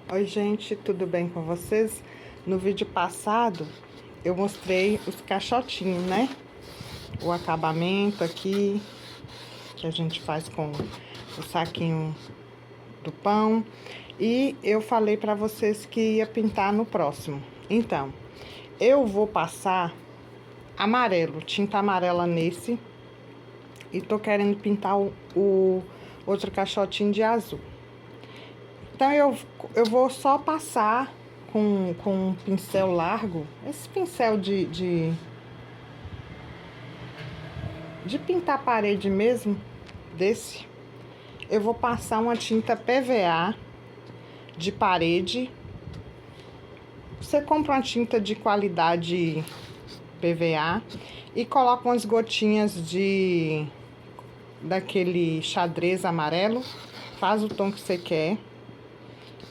Oi gente, tudo bem com vocês? No vídeo passado eu mostrei os caixotinhos, né? O acabamento aqui que a gente faz com o saquinho do pão. E eu falei para vocês que ia pintar no próximo. Então, eu vou passar amarelo, tinta amarela nesse. E tô querendo pintar o outro caixotinho de azul. Então, eu vou só passar com um pincel largo, esse pincel de pintar a parede mesmo, desse. Eu vou passar uma tinta PVA de parede. Você compra uma tinta de qualidade PVA e coloca umas gotinhas daquele xadrez amarelo, faz o tom que você quer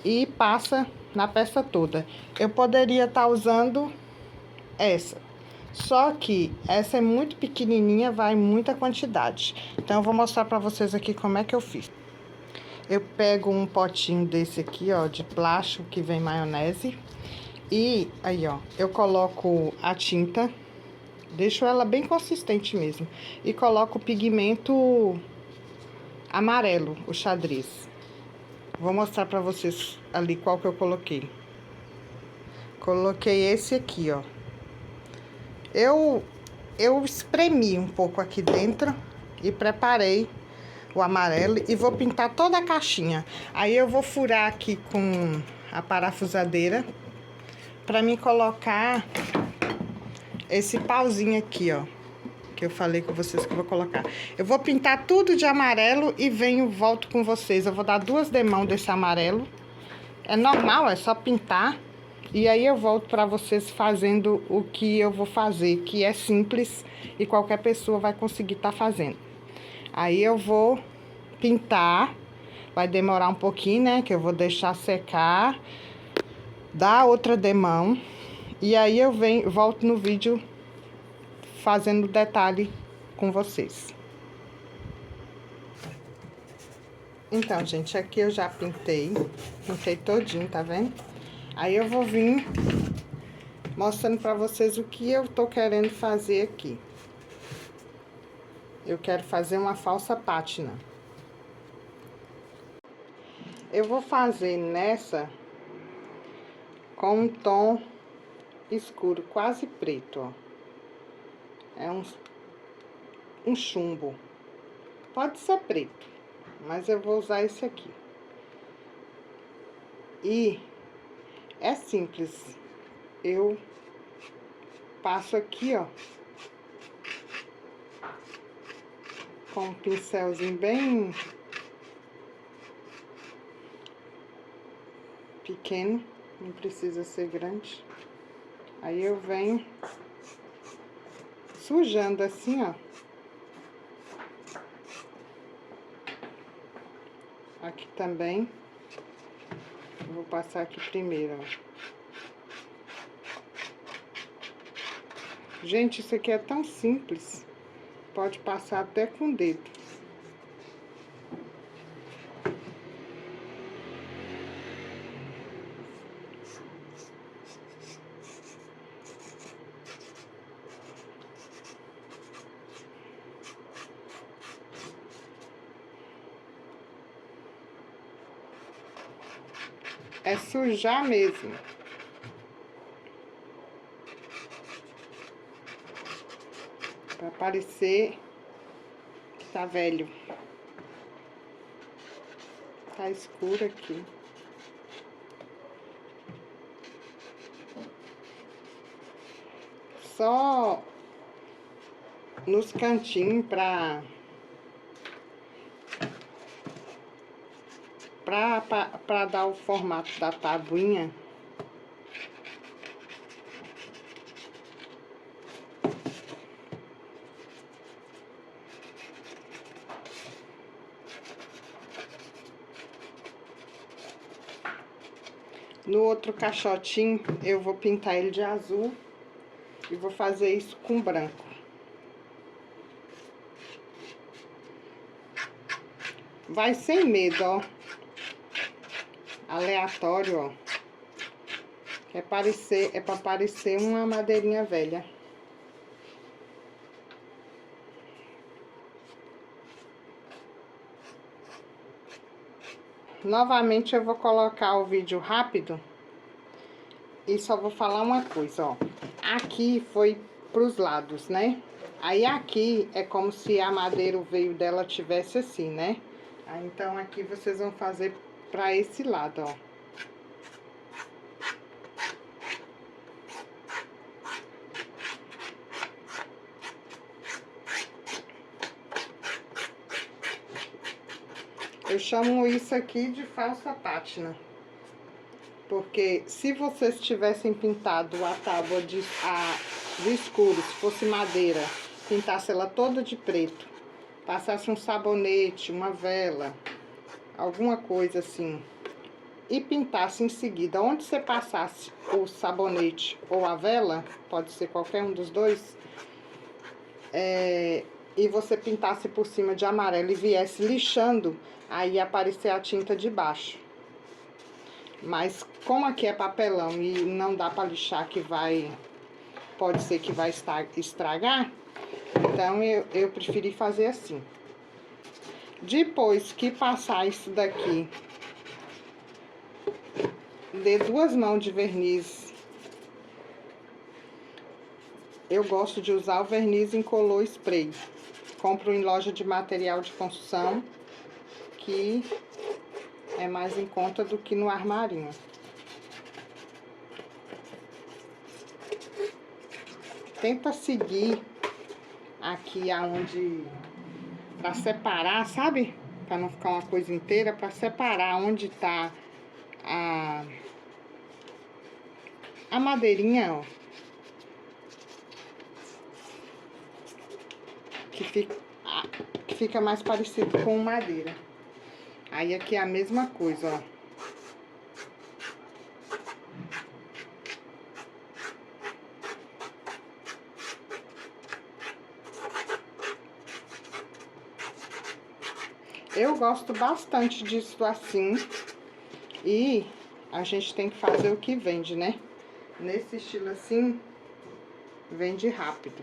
e passa na peça toda. Eu poderia estar usando essa, só que essa é muito pequenininha, vai muita quantidade. Então eu vou mostrar para vocês aqui como é que eu fiz. Eu pego um potinho desse aqui, ó, de plástico que vem maionese. E aí, ó, eu coloco a tinta, deixo ela bem consistente mesmo. E coloco o pigmento amarelo, o xadrez. Vou mostrar pra vocês ali qual que eu coloquei. Coloquei esse aqui, ó. Eu espremi um pouco aqui dentro e preparei o amarelo e vou pintar toda a caixinha. Aí eu vou furar aqui com a parafusadeira para mim colocar esse pauzinho aqui, ó, que eu falei com vocês que eu vou colocar. Eu vou pintar tudo de amarelo e volto com vocês. Eu vou dar 2 demãos desse amarelo. É normal, é só pintar. E aí eu volto para vocês fazendo o que eu vou fazer, que é simples e qualquer pessoa vai conseguir estar fazendo. Aí eu vou pintar, vai demorar um pouquinho, né, que eu vou deixar secar, dar outra demão, e aí eu volto no vídeo fazendo detalhe com vocês. Então, gente, aqui eu já pintei todinho, tá vendo? Aí eu vou vir mostrando pra vocês o que eu tô querendo fazer aqui. Eu quero fazer uma falsa pátina. Eu vou fazer nessa com um tom escuro, quase preto, ó. É um chumbo. Pode ser preto, mas eu vou usar esse aqui. E é simples. Eu passo aqui, ó, com um pincelzinho bem pequeno, não precisa ser grande. Aí eu venho sujando assim, ó. Aqui também. Eu vou passar aqui primeiro, ó. Gente, isso aqui é tão simples. Pode passar até com o dedo. É sujar mesmo. Pra parecer que tá velho. Tá escuro aqui. Só nos cantinhos pra dar o formato da tabuinha. No outro caixotinho, eu vou pintar ele de azul e vou fazer isso com branco. Vai sem medo, ó. aleatório, ó. É pra parecer uma madeirinha velha. Novamente eu vou colocar o vídeo rápido e só vou falar uma coisa, ó. Aqui foi pros lados, né? Aí aqui é como se a madeira, o veio dela tivesse assim, né? Aí, então aqui vocês vão fazer pra esse lado, ó. Eu chamo isso aqui de falsa pátina. Porque se vocês tivessem pintado a tábua do escuro, se fosse madeira, pintasse ela toda de preto, passasse um sabonete, uma vela, alguma coisa assim, e pintasse em seguida, onde você passasse o sabonete ou a vela, pode ser qualquer um dos dois, e você pintasse por cima de amarelo e viesse lixando, aí ia aparecer a tinta de baixo. Mas como aqui é papelão e não dá para lixar, que pode ser que vai estragar, então eu preferi fazer assim. Depois que passar isso daqui, dê 2 mãos de verniz. Eu gosto de usar o verniz incolor spray. Compro em loja de material de construção, que é mais em conta do que no armarinho. Tenta seguir aqui aonde, para separar, sabe? Para não ficar uma coisa inteira, para separar onde tá a madeirinha, ó. Que fica mais parecido com madeira. Aí aqui é a mesma coisa, ó. Eu gosto bastante disso assim. E a gente tem que fazer o que vende, né? Nesse estilo assim, vende rápido.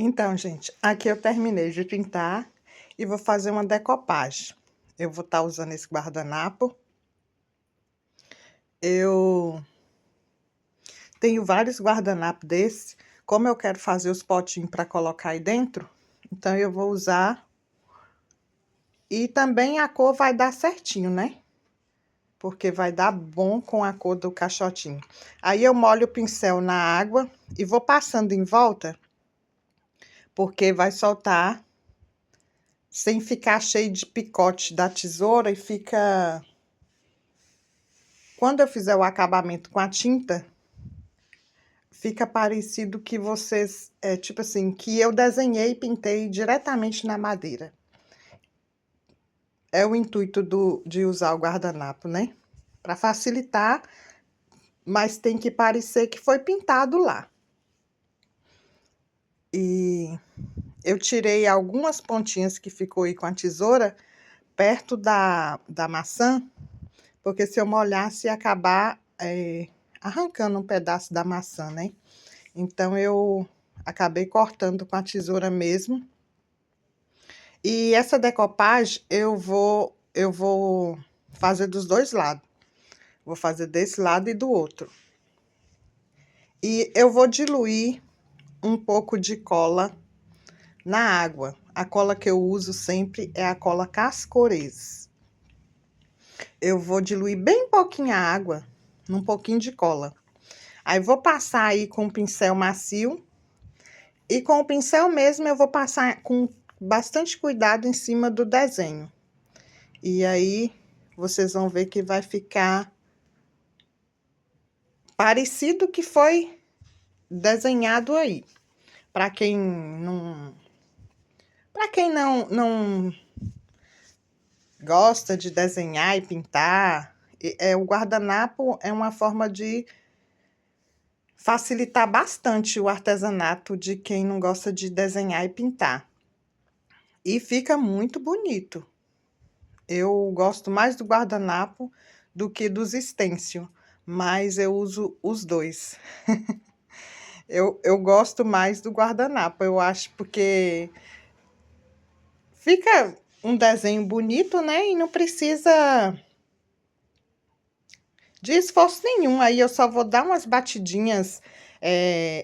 Então, gente, aqui eu terminei de pintar e vou fazer uma decopagem. Eu vou estar usando esse guardanapo. Eu tenho vários guardanapos desse. Como eu quero fazer os potinhos para colocar aí dentro, então eu vou usar. E também a cor vai dar certinho, né? Porque vai dar bom com a cor do caixotinho. Aí eu molho o pincel na água e vou passando em volta, porque vai soltar sem ficar cheio de picote da tesoura e fica... Quando eu fizer o acabamento com a tinta, fica parecido que vocês... tipo assim, que eu desenhei e pintei diretamente na madeira. É o intuito de usar o guardanapo, né? Para facilitar, mas tem que parecer que foi pintado lá. E eu tirei algumas pontinhas que ficou aí com a tesoura perto da maçã, porque se eu molhasse ia acabar arrancando um pedaço da maçã, né? Então eu acabei cortando com a tesoura mesmo. E essa decopagem eu vou fazer dos dois lados. Vou fazer desse lado e do outro. E eu vou diluir um pouco de cola na água. A cola que eu uso sempre é a cola Cascorês. Eu vou diluir bem pouquinho a água, num pouquinho de cola. Aí vou passar aí com um pincel macio. E com o pincel mesmo eu vou passar com bastante cuidado em cima do desenho. E aí vocês vão ver que vai ficar parecido que foi desenhado aí. Para quem não gosta de desenhar e pintar, o guardanapo é uma forma de facilitar bastante o artesanato de quem não gosta de desenhar e pintar. E fica muito bonito. Eu gosto mais do guardanapo do que dos stencil, mas eu uso os dois. Eu gosto mais do guardanapo, eu acho, porque fica um desenho bonito, né? E não precisa de esforço nenhum. Aí eu só vou dar umas batidinhas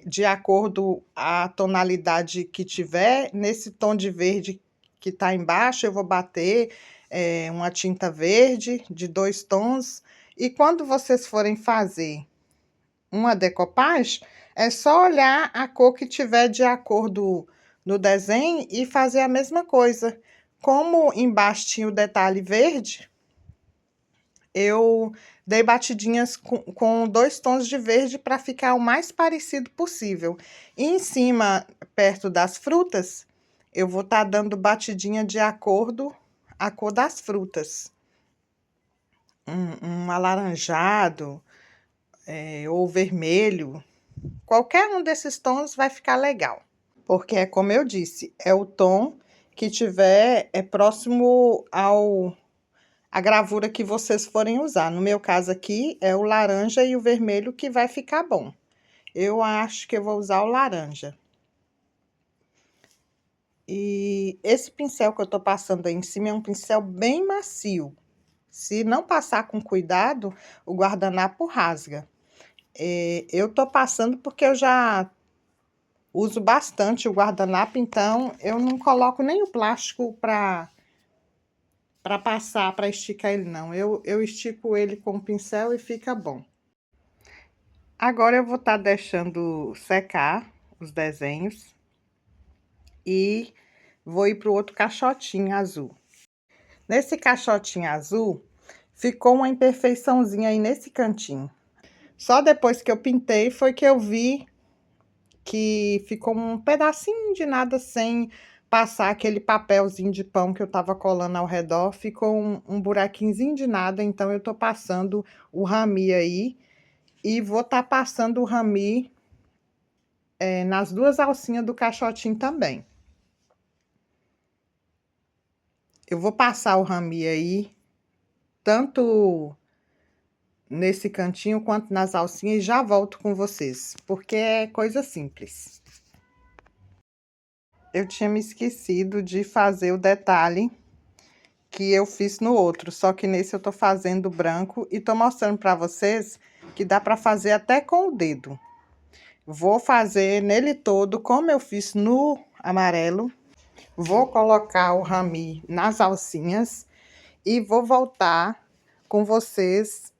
de acordo a tonalidade que tiver. Nesse tom de verde que tá embaixo, eu vou bater uma tinta verde de 2 tons. E quando vocês forem fazer uma decopagem, é só olhar a cor que tiver de acordo no desenho e fazer a mesma coisa. Como embaixo tinha o detalhe verde, eu dei batidinhas com 2 tons de verde para ficar o mais parecido possível. E em cima, perto das frutas, eu vou estar dando batidinha de acordo a cor das frutas. Um alaranjado, ou vermelho. Qualquer um desses tons vai ficar legal. Porque é como eu disse, é o tom que tiver próximo a gravura que vocês forem usar. No meu caso aqui, é o laranja e o vermelho que vai ficar bom. Eu acho que eu vou usar o laranja. E esse pincel que eu tô passando aí em cima é um pincel bem macio. Se não passar com cuidado, o guardanapo rasga. Eu tô passando porque eu já uso bastante o guardanapo, então eu não coloco nem o plástico para passar, para esticar ele, não. Eu estico ele com o pincel e fica bom. Agora eu vou estar deixando secar os desenhos e vou ir para o outro caixotinho azul. Nesse caixotinho azul, ficou uma imperfeiçãozinha aí nesse cantinho. Só depois que eu pintei foi que eu vi que ficou um pedacinho de nada sem passar aquele papelzinho de pão que eu tava colando ao redor. Ficou um buraquinhozinho de nada, então eu tô passando o rami aí. E vou estar passando o rami nas 2 alcinhas do caixotinho também. Eu vou passar o rami aí, tanto nesse cantinho quanto nas alcinhas, e já volto com vocês, porque é coisa simples. Eu tinha me esquecido de fazer o detalhe que eu fiz no outro, só que nesse eu tô fazendo branco e tô mostrando para vocês que dá para fazer até com o dedo. Vou fazer nele todo como eu fiz no amarelo. Vou colocar o rami nas alcinhas e vou voltar com vocês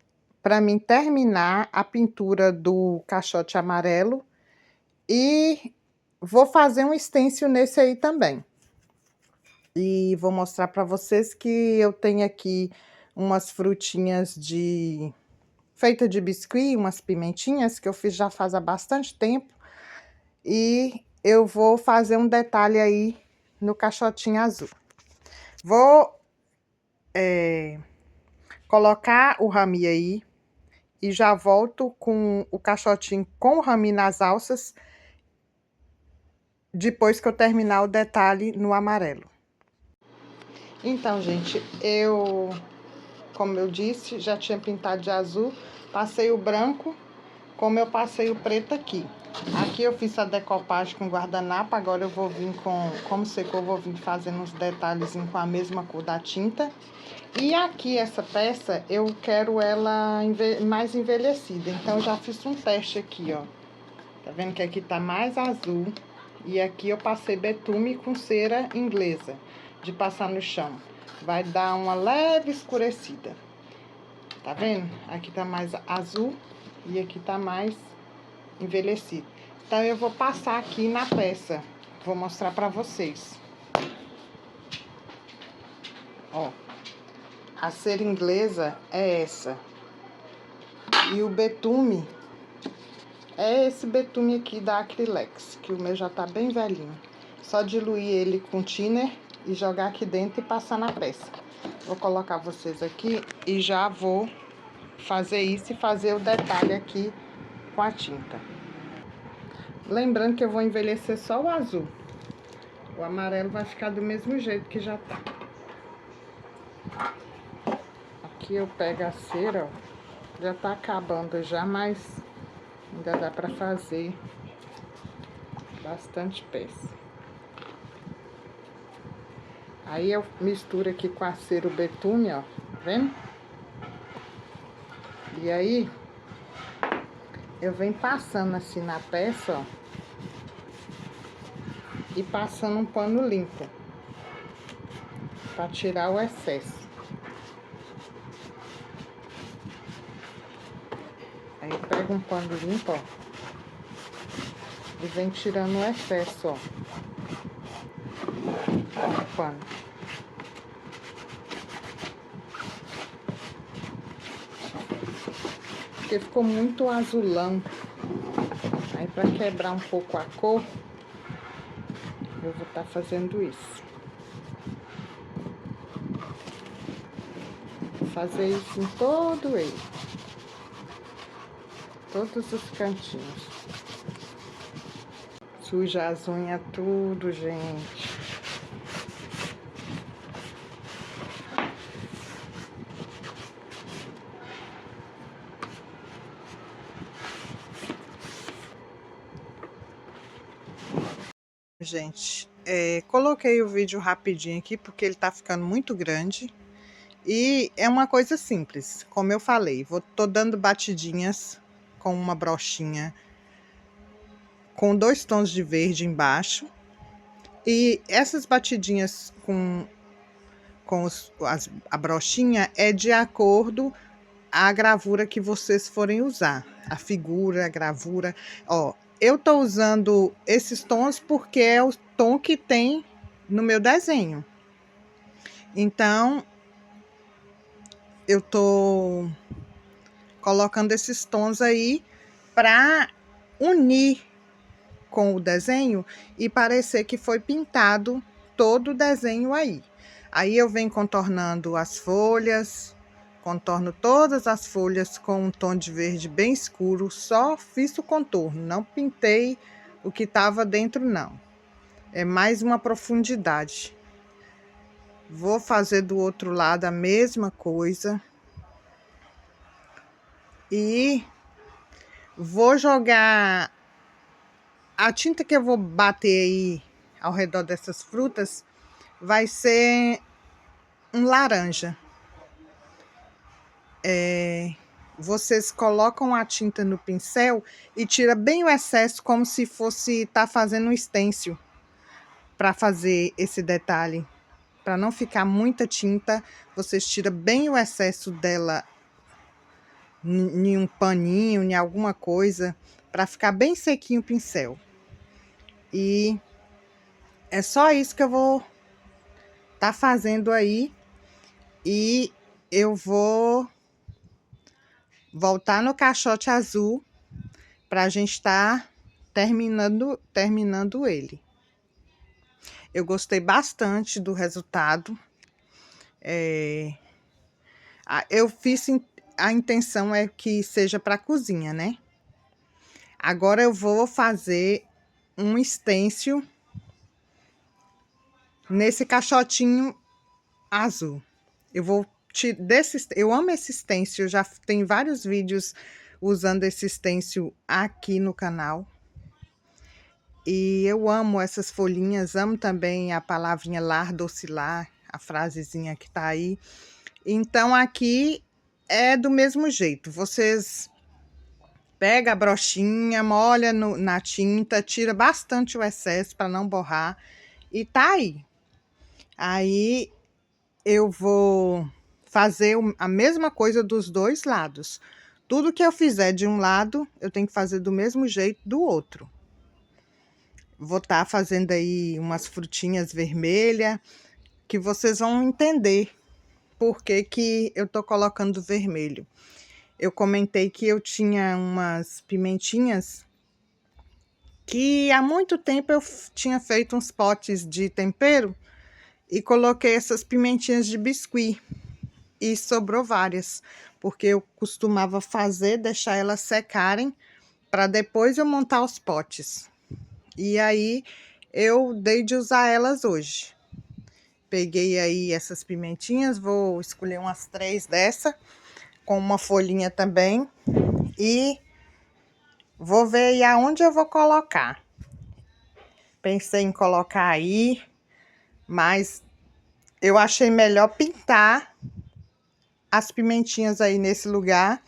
para mim terminar a pintura do caixote amarelo e vou fazer um stencil nesse aí também. E vou mostrar para vocês que eu tenho aqui umas frutinhas feita de biscuit, umas pimentinhas que eu fiz já faz há bastante tempo. E eu vou fazer um detalhe aí no caixotinho azul. Vou colocar o rami aí e já volto com o caixotinho com o rami nas alças depois que eu terminar o detalhe no amarelo. Então, gente, como eu disse, já tinha pintado de azul, passei o branco, como eu passei o preto aqui. Aqui eu fiz a decopagem com guardanapo, agora eu vou vir com, como secou, eu vou vir fazendo uns detalhes com a mesma cor da tinta. E aqui essa peça, eu quero ela mais envelhecida, então eu já fiz um teste aqui, ó. Tá vendo que aqui tá mais azul e aqui eu passei betume com cera inglesa, de passar no chão. Vai dar uma leve escurecida. Tá vendo? Aqui tá mais azul e aqui tá mais envelhecido. Então, eu vou passar aqui na peça. Vou mostrar pra vocês. Ó. A cera inglesa é essa. E o betume é esse betume aqui da Acrylex, que o meu já tá bem velhinho. Só diluir ele com thinner e jogar aqui dentro e passar na peça. Vou colocar vocês aqui e já vou fazer isso e fazer o detalhe aqui com a tinta. Lembrando que eu vou envelhecer só o azul. O amarelo vai ficar do mesmo jeito que já tá. Aqui eu pego a cera, ó. Já tá acabando já, mas ainda dá pra fazer bastante peça. Aí eu misturo aqui com a cera o betume, ó. Tá vendo? E aí, eu venho passando assim na peça, ó. E passando um pano limpo. Pra tirar o excesso. Aí eu pego um pano limpo, ó. E vem tirando o excesso, ó. O pano. Porque ficou muito azulão. Aí, pra quebrar um pouco a cor, eu vou estar fazendo isso. Vou fazer isso em todo ele. Todos os cantinhos. Suja as unhas tudo, gente. Gente, coloquei o vídeo rapidinho aqui porque ele tá ficando muito grande. E é uma coisa simples, como eu falei. Tô dando batidinhas com uma brochinha com 2 tons de verde embaixo. E essas batidinhas com a brochinha é de acordo a gravura que vocês forem usar. A figura, a gravura. Ó, eu tô usando esses tons porque é o tom que tem no meu desenho. Então, eu tô colocando esses tons aí para unir com o desenho e parecer que foi pintado todo o desenho aí. Aí eu venho contornando as folhas, contorno todas as folhas com um tom de verde bem escuro, só fiz o contorno, não pintei o que estava dentro não. É mais uma profundidade. Vou fazer do outro lado a mesma coisa. E vou jogar a tinta que eu vou bater aí ao redor dessas frutas, vai ser um laranja. Vocês colocam a tinta no pincel e tira bem o excesso, como se fosse tá fazendo um stencil para fazer esse detalhe. Para não ficar muita tinta, vocês tiram bem o excesso dela em um paninho, em alguma coisa, para ficar bem sequinho o pincel. E é só isso que eu vou tá fazendo aí. E eu vou voltar no caixote azul pra gente estar terminando ele. Eu gostei bastante do resultado. Eu fiz, a intenção é que seja para cozinha, né? Agora eu vou fazer um stencil nesse caixotinho azul. Eu amo esse stencil, já tem vários vídeos usando esse stencil aqui no canal. E eu amo essas folhinhas, amo também a palavrinha lar, docilar, a frasezinha que tá aí. Então, aqui é do mesmo jeito. Vocês pegam a brochinha, molha na tinta, tira bastante o excesso para não borrar. E tá aí. Aí eu vou fazer a mesma coisa dos dois lados. Tudo que eu fizer de um lado, eu tenho que fazer do mesmo jeito do outro. Vou estar fazendo aí umas frutinhas vermelhas, que vocês vão entender por que que eu tô colocando vermelho. Eu comentei que eu tinha umas pimentinhas que há muito tempo eu tinha feito uns potes de tempero e coloquei essas pimentinhas de biscuit e sobrou várias, porque eu costumava fazer, deixar elas secarem para depois eu montar os potes. E aí eu dei de usar elas hoje. Peguei aí essas pimentinhas, vou escolher umas 3 dessa, com uma folhinha também, e vou ver aí aonde eu vou colocar. Pensei em colocar aí, mas eu achei melhor pintar as pimentinhas aí nesse lugar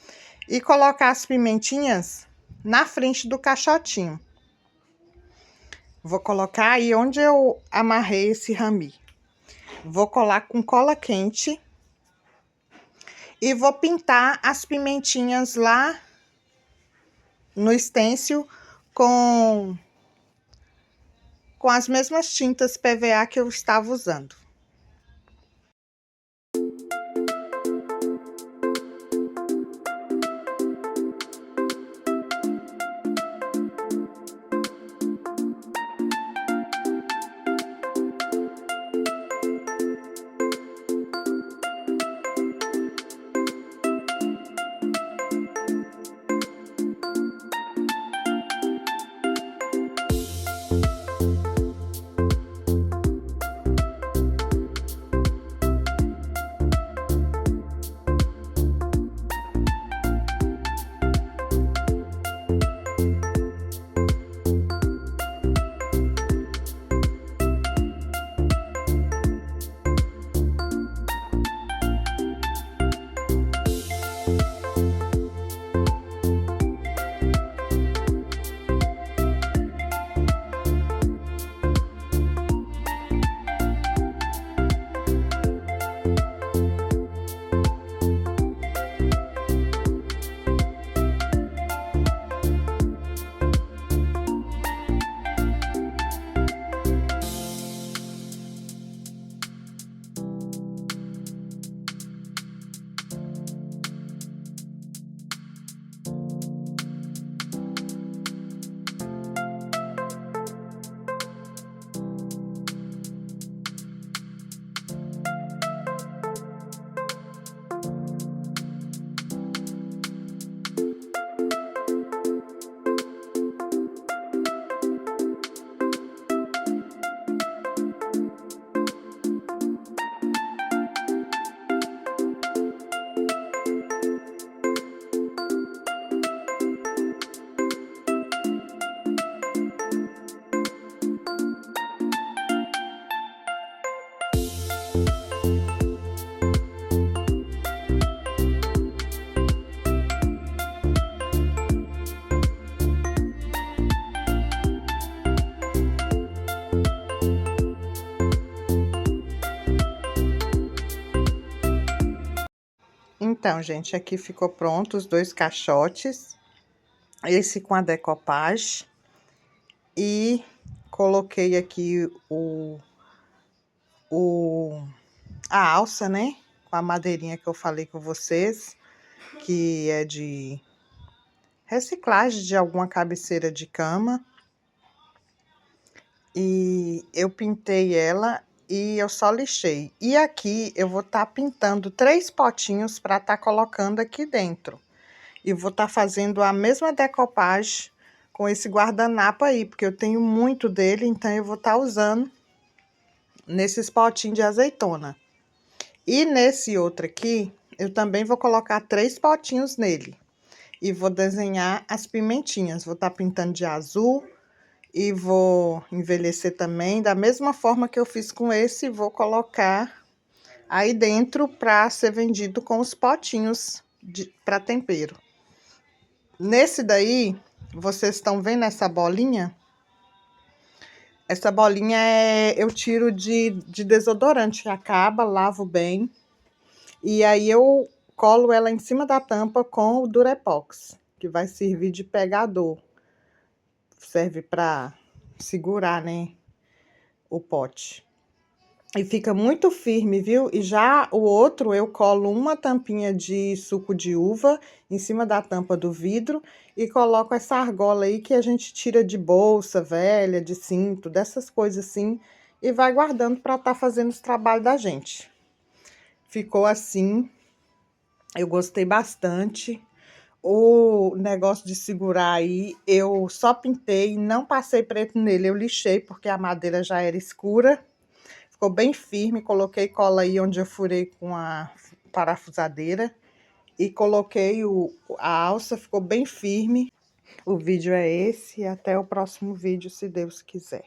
e colocar as pimentinhas na frente do caixotinho. Vou colocar aí onde eu amarrei esse rami. Vou colar com cola quente e vou pintar as pimentinhas lá no stencil com as mesmas tintas PVA que eu estava usando. Então, gente, aqui ficou pronto os 2 caixotes. Esse com a decopagem. E coloquei aqui a alça, né? Com a madeirinha que eu falei com vocês, que é de reciclagem de alguma cabeceira de cama. E eu pintei ela e eu só lixei. E aqui eu vou estar pintando 3 potinhos para estar colocando aqui dentro. E vou estar fazendo a mesma decopagem com esse guardanapo aí, porque eu tenho muito dele, então eu vou estar usando nesses potinhos de azeitona. E nesse outro aqui, eu também vou colocar 3 potinhos nele. E vou desenhar as pimentinhas. Vou estar pintando de azul e vou envelhecer também, da mesma forma que eu fiz com esse, vou colocar aí dentro para ser vendido com os potinhos para tempero. Nesse daí, vocês estão vendo essa bolinha? Essa bolinha eu tiro de desodorante, acaba, lavo bem. E aí eu colo ela em cima da tampa com o Durepox, que vai servir de pegador. Serve para segurar, né, o pote. E fica muito firme, viu? E já o outro eu colo uma tampinha de suco de uva em cima da tampa do vidro e coloco essa argola aí que a gente tira de bolsa velha, de cinto, dessas coisas assim, e vai guardando para estar fazendo os trabalhos da gente. Ficou assim, eu gostei bastante. O negócio de segurar aí, eu só pintei, não passei preto nele, eu lixei porque a madeira já era escura. Ficou bem firme, coloquei cola aí onde eu furei com a parafusadeira e coloquei a alça, ficou bem firme. O vídeo é esse e até o próximo vídeo, se Deus quiser.